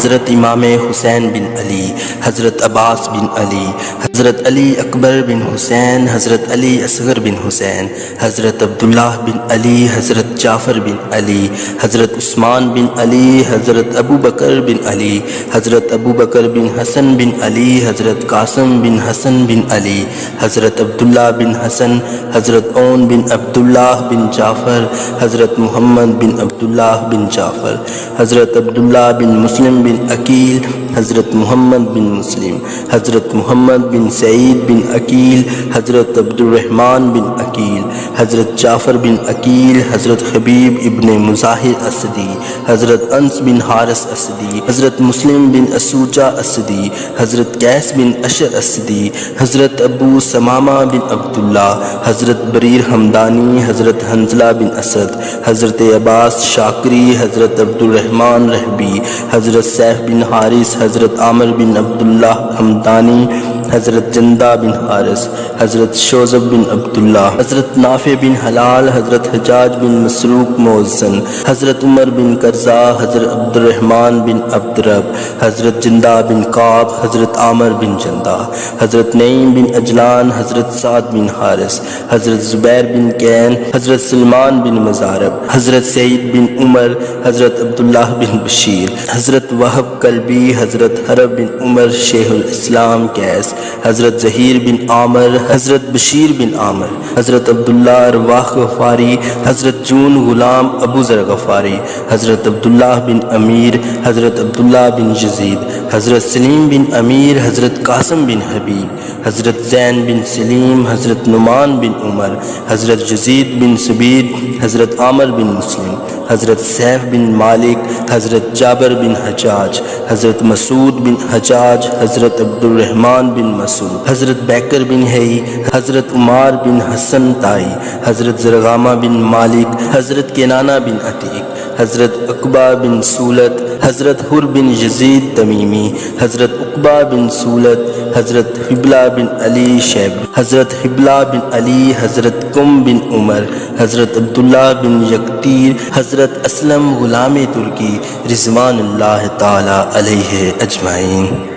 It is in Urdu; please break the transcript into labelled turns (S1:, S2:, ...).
S1: حضرت امام حسین بن علی، حضرت عباس بن علی، حضرت علی اکبر بن حسین، حضرت علی اصغر بن حسین، حضرت عبداللہ بن علی، حضرت جعفر بن علی، حضرت عثمان بن علی، حضرت ابو بکر بن علی، حضرت ابو بکر بن حسن بن علی، حضرت قاسم بن حسن بن علی، حضرت عبداللہ بن حسن، حضرت اون بن عبداللہ بن جعفر، حضرت محمد بن عبداللہ بن جعفر، حضرت عبداللہ بن مسلم بن عقیل، حضرت محمد بن مسلم، حضرت محمد بن سعید بن عقیل، حضرت عبد الرحمن بن عقیل، حضرت جعفر بن عقیل، حضرت حبیب ابن مظاہر اسدی، حضرت انس بن حارث اسدی، حضرت مسلم بن اسوجہ اسدی، حضرت قیس بن اشر اسدی، حضرت ابو سمامہ بن عبداللہ، حضرت بریر حمدانی، حضرت حنظلہ بن اسد، حضرت عباس شاکری، حضرت عبد الرحمن رحبی، حضرت سیف بن حارث، حضرت عامر بن عبداللہ حمدانی، حضرت جندہ بن حارث، حضرت شوذب بن عبداللہ، حضرت نافع بن حلال، حضرت حجاج بن مسروق موزن، حضرت عمر بن قرظہ، حضرت عبد الرحمن بن عبدرب، حضرت جندہ بن قعب، حضرت عامر بن جندہ، حضرت نعیم بن اجلان، حضرت سعد بن حارث، حضرت زبیر بن کین، حضرت سلمان بن مزارب، حضرت سعید بن عمر، حضرت عبداللہ بن بشیر، حضرت وہب قلبی، حضرت حرب بن عمر شیخ الاسلام کیس، حضرت ظہیر بن عامر، حضرت بشیر بن عامر، حضرت عبداللہ رواح غفاری، حضرت جون غلام ابو ذر غفاری، حضرت عبداللہ بن امیر، حضرت عبداللہ بن یزید، حضرت سلیم بن امیر، حضرت قاسم بن حبیب، حضرت زین بن سلیم، حضرت نعمان بن عمر، حضرت یزید بن سبید، حضرت عامر بن مسلم، حضرت سیف بن مالک، حضرت جابر بن حجاج، حضرت مسعود بن حجاج، حضرت عبد الرحمن بن مسعود، حضرت بیکر بن حی، حضرت عمار بن حسن تائی، حضرت زرغامہ بن مالک، حضرت کنانہ بن عتیق، حضرت عقبہ بن سولت، حضرت حر بن یزید تمیمی، حضرت عقبہ بن سولت، حضرت حبلہ بن علی شیب، حضرت حبلہ بن علی، حضرت قم بن عمر، حضرت عبداللہ بن یکتیر، حضرت اسلم غلام ترکی رضوان اللہ تعالی علیہ اجمعین۔